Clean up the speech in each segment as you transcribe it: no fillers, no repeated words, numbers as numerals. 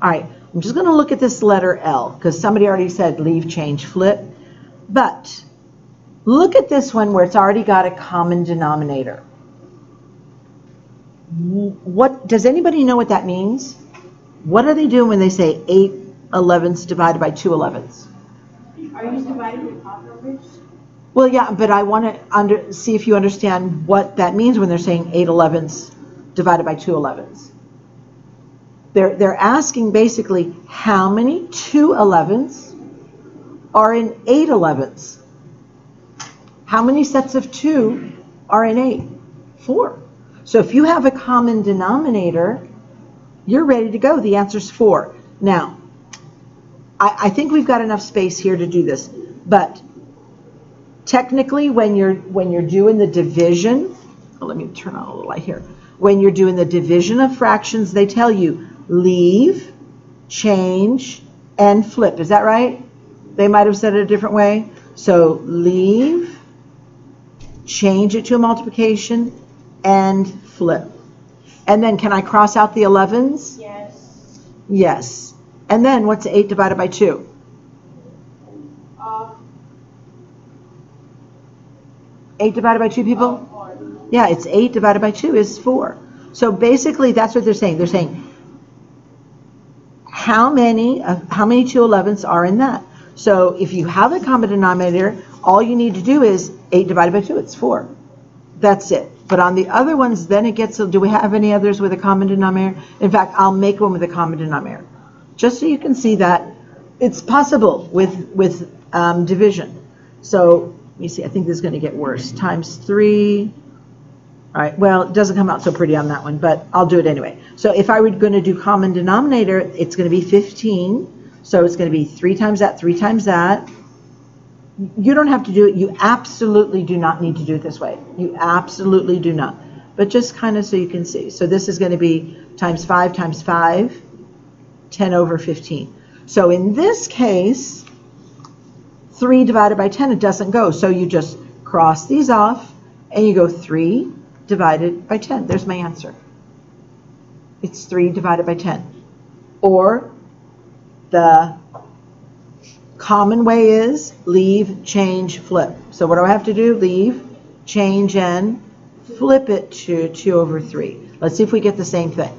All right, I'm just going to look at this letter L because somebody already said leave, change, flip. But look at this one where it's already got a common denominator. What does anybody know what that means? What are they doing when they say 8 11ths divided by 2 11ths? Are you dividing the top numbers? Well, yeah, but I want to see if you understand what that means when they're saying 8 11ths divided by 2 11ths. They're asking basically how many 2 11ths are in 8 11ths? How many sets of 2 are in 8? 4. So if you have a common denominator, you're ready to go. The answer's 4. Now, I think we've got enough space here to do this, but technically when you're doing the division, let me turn on a little light here. When you're doing the division of fractions, they tell you leave, change, and flip. Is that right? They might have said it a different way. So leave, change it to a multiplication, and flip. And then can I cross out the 11s? Yes. Yes. And then what's 8 divided by 2? 8 divided by 2, people? Yeah, it's 8 divided by 2 is 4. So basically that's what they're saying. They're saying how many 2 11ths are in that. So if you have a common denominator, all you need to do is 8 divided by 2, it's 4. That's it. But on the other ones, then it gets, do we have any others with a common denominator? In fact, I'll make one with a common denominator, just so you can see that it's possible with division. So let me see, I think this is going to get worse. Times 3. All right, well, it doesn't come out so pretty on that one, but I'll do it anyway. So if I were going to do common denominator, it's going to be 15. So it's going to be 3 times that, 3 times that. You don't have to do it. You absolutely do not need to do it this way. You absolutely do not. But just kind of so you can see. So this is going to be times 5 times 5, 10 over 15. So in this case, 3 divided by 10, it doesn't go. So you just cross these off and you go 3 divided by 10. There's my answer. It's 3 divided by 10. Or the common way is leave, change, flip. So what do I have to do? Leave, change, and flip it to 2 over 3. Let's see if we get the same thing.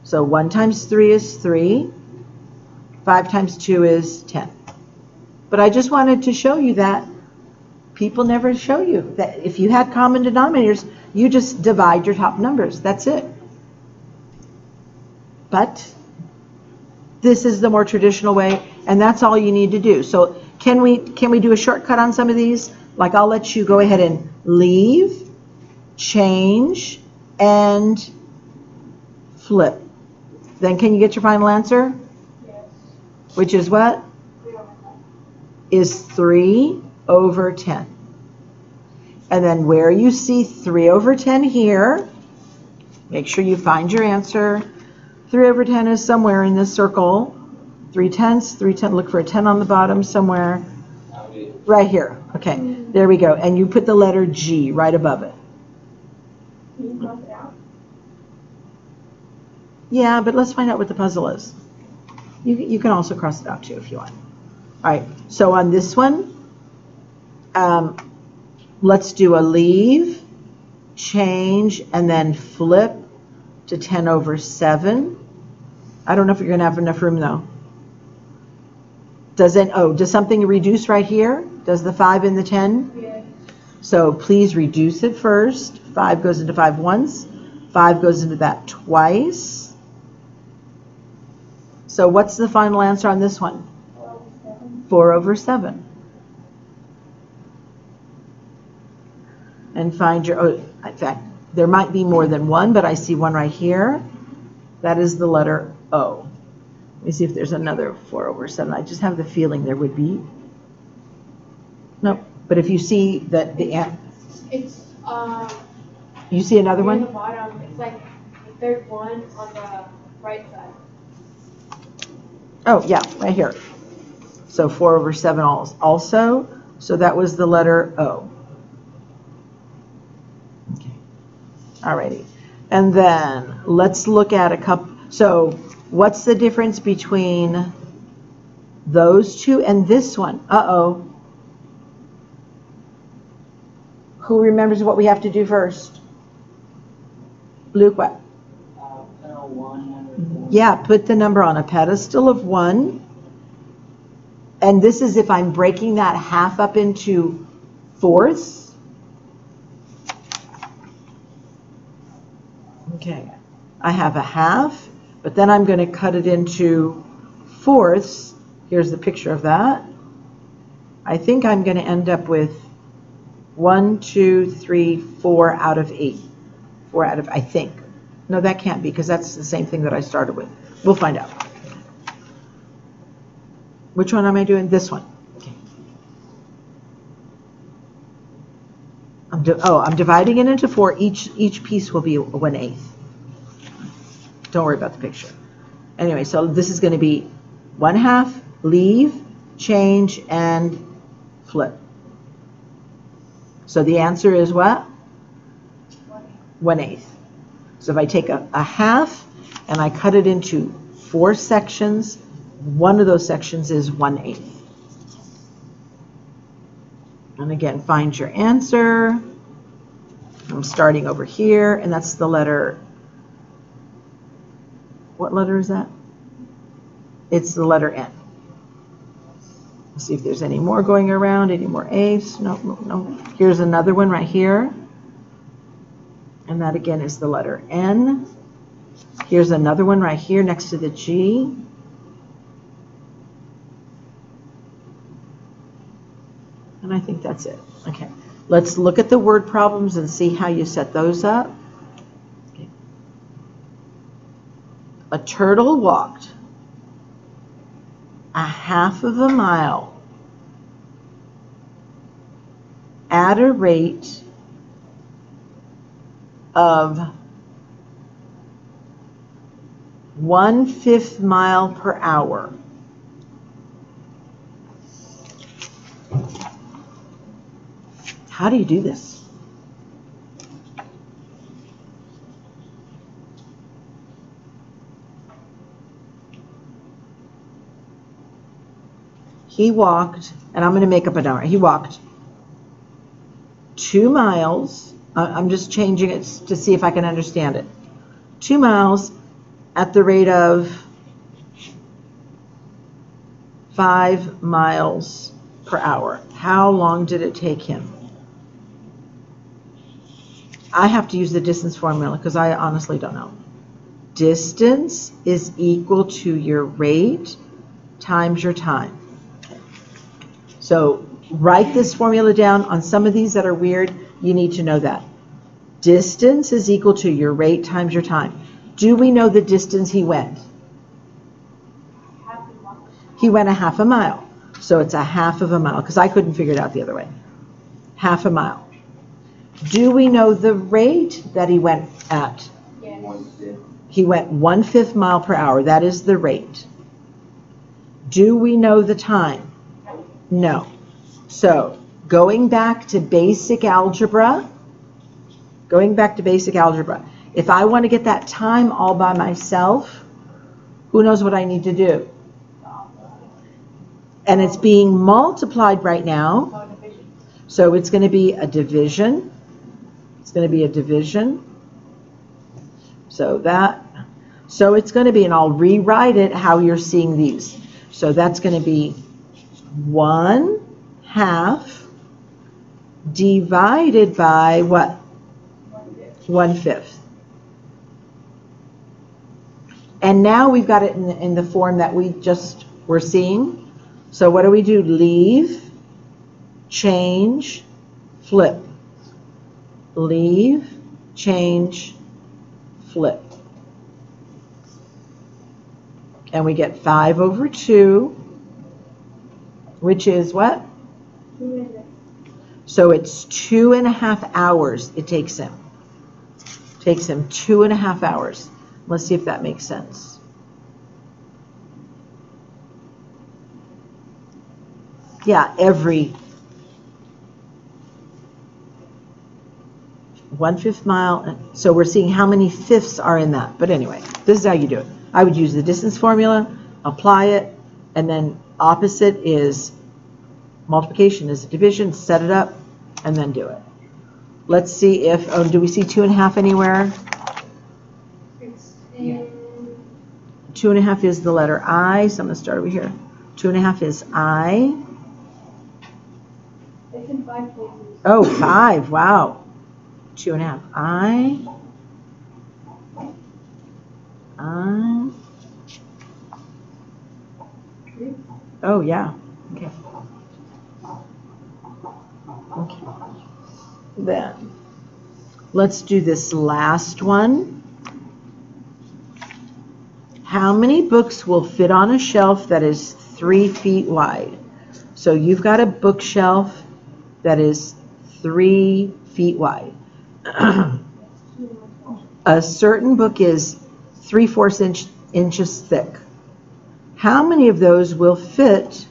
So 1 times 3 is 3. 5 times 2 is 10. But I just wanted to show you that people never show you that if you had common denominators, you just divide your top numbers. That's it. But this is the more traditional way, and that's all you need to do. So can we do a shortcut on some of these? Like I'll let you go ahead and leave, change, and flip. Then can you get your final answer? Yes. Which is what? 3 over 10. Is 3 over 10. And then where you see 3 over 10 here, make sure you find your answer. 3 over 10 is somewhere in this circle. 3/10, 3/10, look for a 10 on the bottom somewhere. Right here. Okay, there we go. And you put the letter G right above it. Can you cross it out? Yeah, but let's find out what the puzzle is. You can also cross it out too if you want. All right, so on this one, let's do a leave, change, and then flip to 10 over 7. I don't know if you're going to have enough room though. Does something reduce right here? Does the 5 and the 10? Yes. So please reduce it first. 5 goes into 5 once. 5 goes into that twice. So what's the final answer on this one? 4 over 7. And find your, in fact, there might be more than one, but I see one right here. That is the letter O. Let me see if there's another 4 over 7. I just have the feeling there would be. Nope. But if you see that It's you see another near one? the bottom. It's like the third one on the right side. Oh, yeah, right here. So 4 over 7 also. So that was the letter O. Okay. Alrighty. And then let's look at a couple. So What's the difference between those two and this one? Uh-oh. Who remembers what we have to do first? Luke, what? Yeah, put the number on a pedestal of 1. And this is if I'm breaking that half up into fourths. Okay, I have a half, but then I'm going to cut it into fourths. Here's the picture of that. I think I'm going to end up with 1, 2, 3, 4 out of 8. 4 out of, I think. No, that can't be because that's the same thing that I started with. We'll find out. Which one am I doing? This one. Okay. I'm dividing it into 4. Each piece will be 1/8. Don't worry about the picture. Anyway, so this is going to be 1/2, leave, change, and flip. So the answer is what? 1/8. So if I take a half and I cut it into 4 sections, one of those sections is 1/8. And again, find your answer. I'm starting over here, and that's the letter. What letter is that? It's the letter N. Let's see if there's any more going around, any more eighths. No, no, no. Here's another one right here. And that again is the letter N. Here's another one right here next to the G. And I think that's it. Okay. Let's look at the word problems and see how you set those up. Okay. A turtle walked a half of a mile at a rate of 1/5 mile per hour. How do you do this? He walked, and I'm going to make up a number. He walked 2 miles. I'm just changing it to see if I can understand it. 2 miles at the rate of 5 miles per hour. How long did it take him? I have to use the distance formula because I honestly don't know. Distance is equal to your rate times your time. So write this formula down. On some of these that are weird, you need to know that. Distance is equal to your rate times your time. Do we know the distance he went? He went a half a mile. So it's a half of a mile because I couldn't figure it out the other way. Half a mile. Do we know the rate that he went at? Yes. He went 1/5 mile per hour. That is the rate. Do we know the time? No. So going back to basic algebra, if I want to get that time all by myself, who knows what I need to do? And it's being multiplied right now. So it's going to be a division. It's going to be a division. So it's going to be, and I'll rewrite it how you're seeing these. So that's going to be 1/2 divided by what? 1/5. And now we've got it in the form that we just were seeing. So what do we do? Leave, change, flip. Leave, change, flip. And we get 5/2, which is what? 2 minutes. So it's 2.5 hours it takes him. Takes him 2.5 hours. Let's see if that makes sense. Yeah, every 1/5 mile. So we're seeing how many fifths are in that. But anyway, this is how you do it. I would use the distance formula, apply it, and then opposite is multiplication is division, set it up, and then do it. Let's see if, oh, do we see 2.5 anywhere? It's in, 2.5 is the letter I, so I'm going to start over here. 2.5 is I. it's in 5 places. Oh, 5, wow. 2.5, I. Oh, yeah, okay. Okay. Then, let's do this last one. How many books will fit on a shelf that is 3 feet wide? So you've got a bookshelf that is 3 feet wide. A certain book is 3/4 inches thick. How many of those will fit?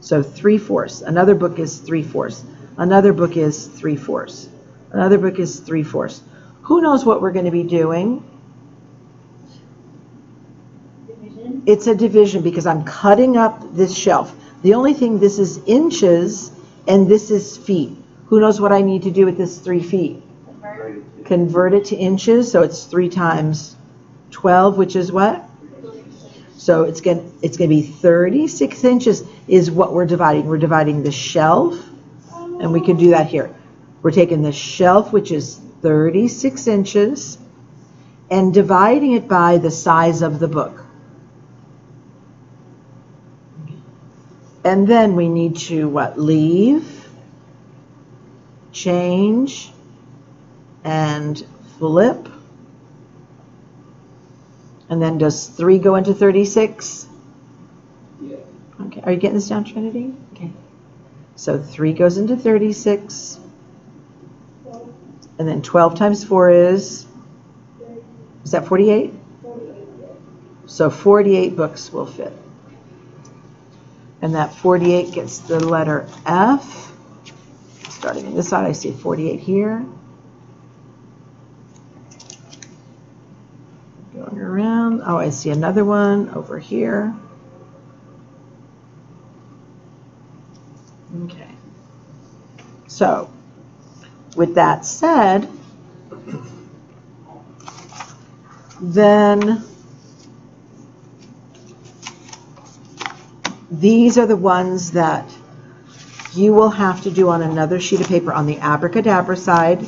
So 3/4. Another book is 3/4. Another book is 3/4. Another book is 3/4. Who knows what we're going to be doing? Division. It's a division because I'm cutting up this shelf. The only thing, this is inches and this is feet. Who knows what I need to do with this 3 feet? Convert it to inches, so it's 3 times 12, which is what? So it's going to be 36 inches is what we're dividing. We're dividing the shelf, and we can do that here. We're taking the shelf, which is 36 inches, and dividing it by the size of the book. And then we need to what? Leave, change, and flip. And then does 3 go into 36? Yeah. Okay, are you getting this down, Trinity? Okay. So 3 goes into 36. And then 12 times 4 is that 48? 48. So 48 books will fit. And that 48 gets the letter F. Starting on this side, I see 48 here. Going around. Oh, I see another one over here. Okay. So, with that said, then these are the ones that you will have to do on another sheet of paper on the abracadabra side,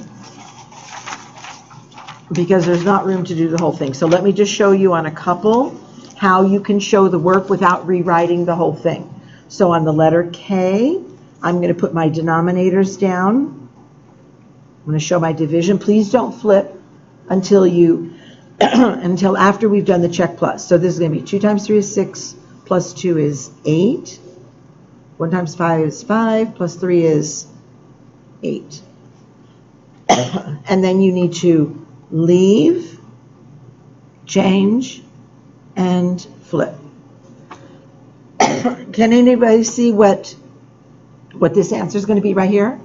because there's not room to do the whole thing. So let me just show you on a couple how you can show the work without rewriting the whole thing. So on the letter K, I'm going to put my denominators down. I'm going to show my division. Please don't flip until you until after we've done the check plus. So this is going to be 2 times 3 is 6, plus 2 is 8. 1 times 5 is 5, plus 3 is 8. And then you need to leave, change, and flip. Can anybody see what this answer is going to be right here?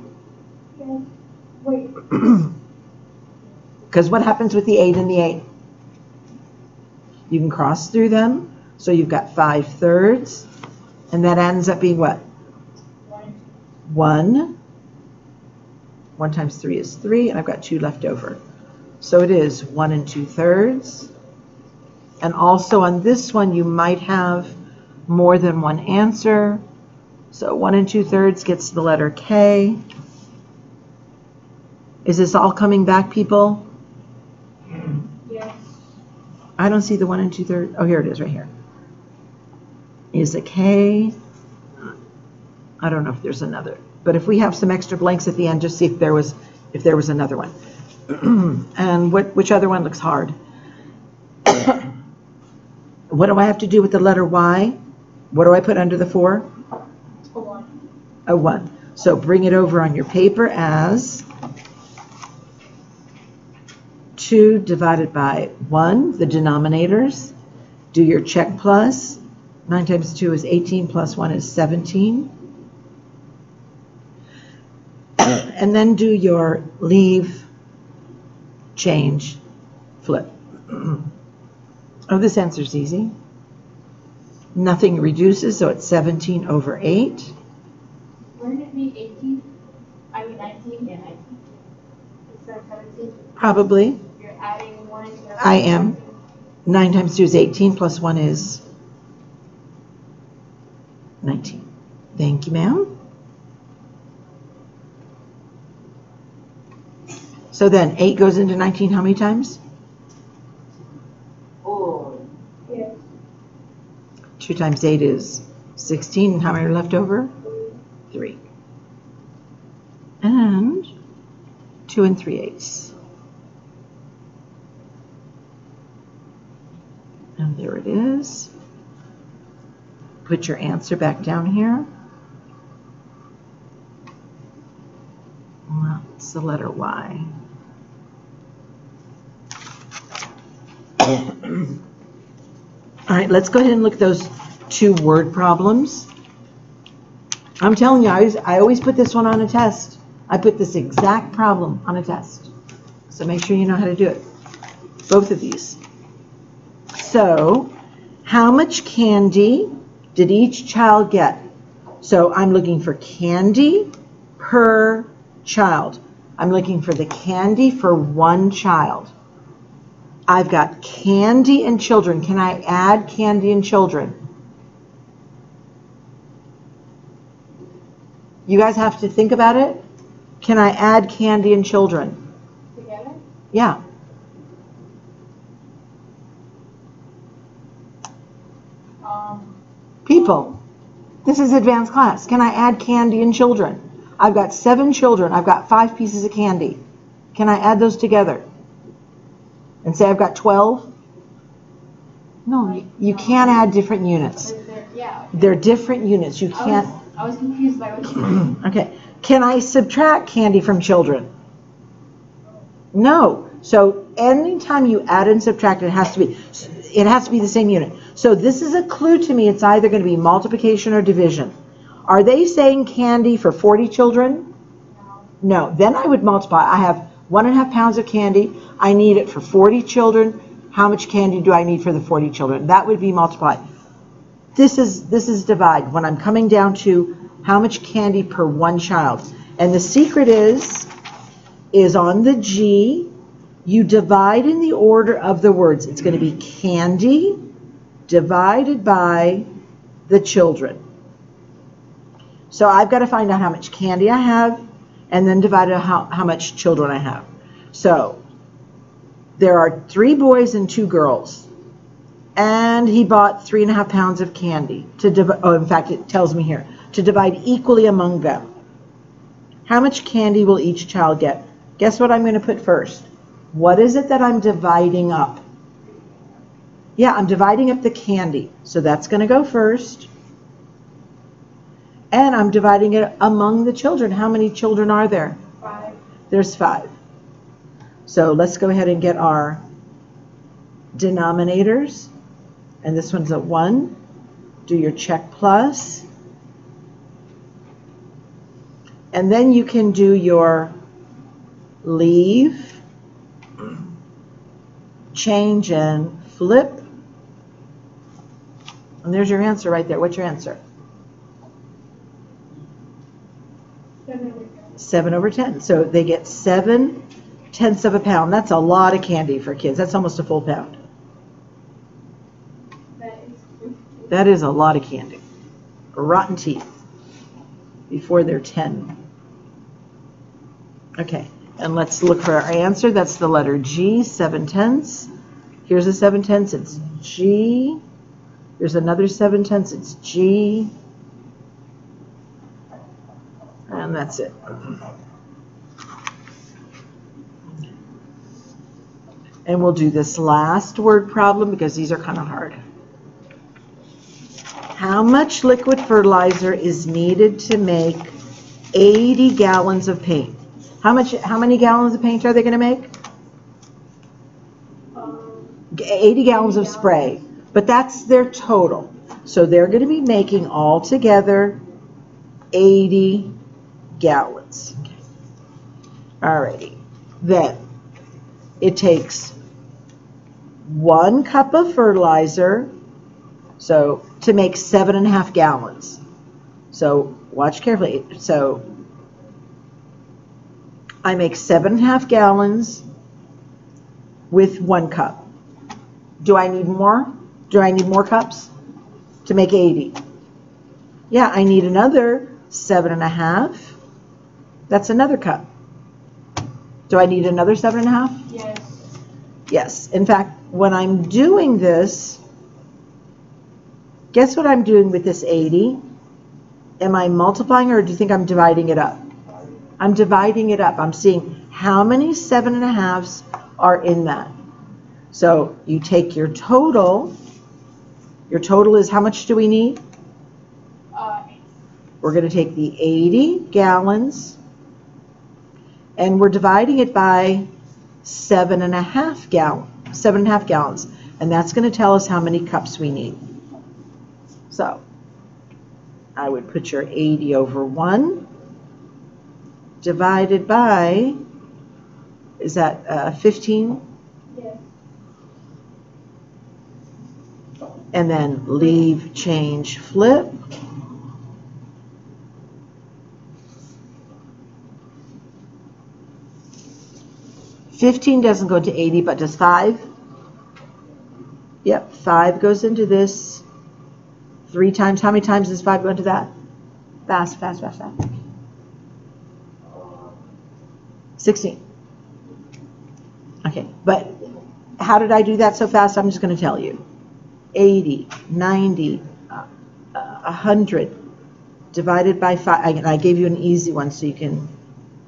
Yes. Wait. Because what happens with the 8 and the 8? You can cross through them, so you've got 5/3, and that ends up being what? 1. 1 times 3 is 3, and I've got 2 left over. So it is 1 2/3. And also on this one, you might have more than one answer. So 1 2/3 gets the letter K. Is this all coming back, people? Yes. I don't see the 1 2/3. Oh, here it is right here. Is a K. I don't know if there's another. But if we have some extra blanks at the end, just see if there was another one. And which other one looks hard? What do I have to do with the letter Y? What do I put under the 4? A 1. A 1. So bring it over on your paper as 2 divided by 1, the denominators. Do your check plus. 9 times 2 is 18, plus 1 is 17. And then do your leave, change, flip. Oh, this answer's easy. Nothing reduces, so it's 17 over 8. Wouldn't it be 18? I mean 19? Yeah, 19. Instead of 17? Probably. You're adding 1 into the I am. 9 times 2 is 18, plus 1 is 19. Thank you, ma'am. So then 8 goes into 19 how many times? Oh. Yeah. 2 times 8 is 16. And how many are left over? 3. And 2 3/8. And there it is. Put your answer back down here. Well, it's the letter Y. All right, let's go ahead and look at those 2 word problems. I'm telling you, I always put this one on a test. I put this exact problem on a test. So make sure you know how to do it. Both of these. So, how much candy did each child get? So I'm looking for candy per child. I'm looking for the candy for one child. I've got candy and children. Can I add candy and children? You guys have to think about it. Can I add candy and children? Together? Yeah. People. This is advanced class. Can I add candy and children? I've got 7 children. I've got 5 pieces of candy. Can I add those together? And say I've got 12? No, you can't add different units. Yeah. They're different units. You can't. I was confused by what you meant. Okay. Can I subtract candy from children? No. So anytime you add and subtract, it has to be the same unit. So this is a clue to me. It's either going to be multiplication or division. Are they saying candy for 40 children? No. Then I would multiply. I have 1.5 pounds of candy. I need it for 40 children. How much candy do I need for the 40 children? That would be multiplied. This is divide when I'm coming down to how much candy per one child. And the secret is on the G, you divide in the order of the words. It's going to be candy divided by the children. So I've got to find out how much candy I have and then divide it how much children I have. So there are 3 boys and 2 girls. And he bought 3.5 pounds of candy in fact, it tells me here, to divide equally among them. How much candy will each child get? Guess what I'm going to put first? What is it that I'm dividing up? Yeah, I'm dividing up the candy. So that's going to go first. And I'm dividing it among the children. How many children are there? 5. There's 5. So let's go ahead and get our denominators. And this one's a 1. Do your check plus. And then you can do your leave, change, and flip. And there's your answer right there. What's your answer? 7 over 10. So they get 7/10 of a pound. That's a lot of candy for kids. That's almost a full pound. That is a lot of candy. Rotten teeth before they're 10. Okay, and let's look for our answer. That's the letter G, 7/10. Here's a 7/10. It's G. Here's another 7/10. It's G. And that's it. And we'll do this last word problem because these are kind of hard. How much liquid fertilizer is needed to make 80 gallons of paint? How many gallons of paint are they going to make? 80 gallons of spray. But that's their total. So they're going to be making altogether 80 gallons. Okay. Alrighty. Then it takes 1 cup of fertilizer, so to make 7.5 gallons. So watch carefully. So I make 7.5 gallons with 1 cup. Do I need more? Do I need more cups to make 80? Yeah, I need another 7.5. That's another cup. Do I need another 7.5? Yes. Yes. In fact, when I'm doing this, guess what I'm doing with this 80? Am I multiplying, or do you think I'm dividing it up? I'm dividing it up. I'm seeing how many 7.5s are in that. So you take your total. Your total is how much do we need? 8. We're going to take the 80 gallons and we're dividing it by 7.5 gallons. And that's going to tell us how many cups we need. So I would put your 80 over 1 divided by, is that 15? Yes. And then leave, change, flip. $15 doesn't go to 80, but does 5? Yep, 5 goes into this 3 times. How many times does 5 go into that? Fast, fast, fast, fast. 16. Okay, but how did I do that so fast? I'm just going to tell you. 80, 90, 100 divided by 5. And I gave you an easy one so you can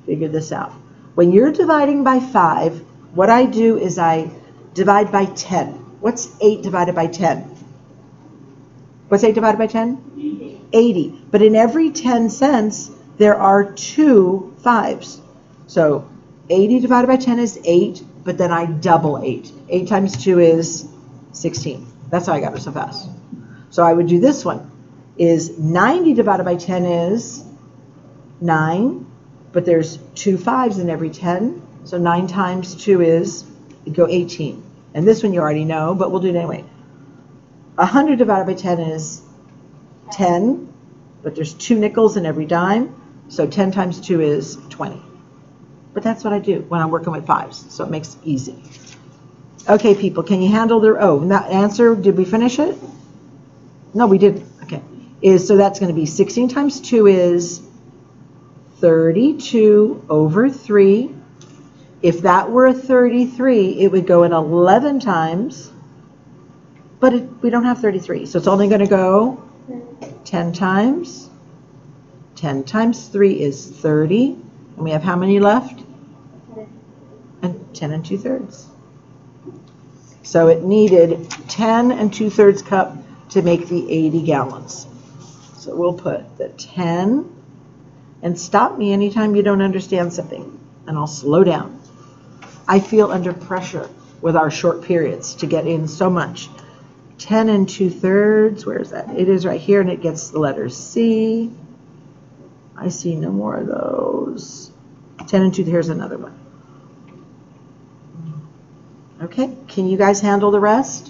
figure this out. When you're dividing by 5, what I do is I divide by 10. What's 8 divided by 10? What's 8 divided by 10? 80. But in every 10 cents, there are 2 5s. So 80 divided by 10 is 8, but then I double 8. 8 times 2 is 16. That's how I got it so fast. So I would do this one. Is 90 divided by 10 is 9, but there's 2 5s in every 10. So 9 times 2 is, you go 18. And this one you already know, but we'll do it anyway. 100 divided by 10 is 10, but there's 2 nickels in every dime. So 10 times 2 is 20. But that's what I do when I'm working with 5s, so it makes it easy. Okay, people, can you handle their, now answer, did we finish it? No, we didn't. Okay. So that's going to be 16 times 2 is 32 over 3. If that were a 33, it would go in 11 times, but we don't have 33, so it's only going to go 10 times. 10 times 3 is 30, and we have how many left? And 10 2/3. So it needed 10 2/3 cup to make the 80 gallons. So we'll put the 10, and stop me anytime you don't understand something, and I'll slow down. I feel under pressure with our short periods to get in so much. 10 2/3, where is that? It is right here, and it gets the letter C. I see no more of those. 10 2, here's another one. Okay, can you guys handle the rest?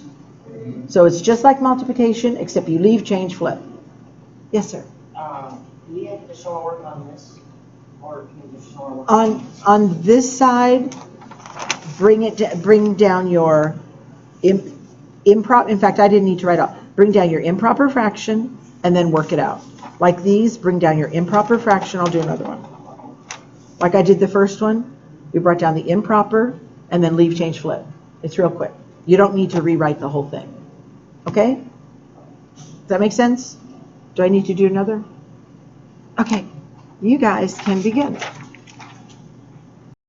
So it's just like multiplication, except you leave, change, flip. Yes, sir. Do we have to show our work on this, or can we just show our work On this side, bring down your improper. In fact, I didn't need to write out. Bring down your improper fraction and then work it out. Like these, bring down your improper fraction. I'll do another one. Like I did the first one, we brought down the improper and then leave, change, flip. It's real quick. You don't need to rewrite the whole thing. Okay? Does that make sense? Do I need to do another? Okay, you guys can begin.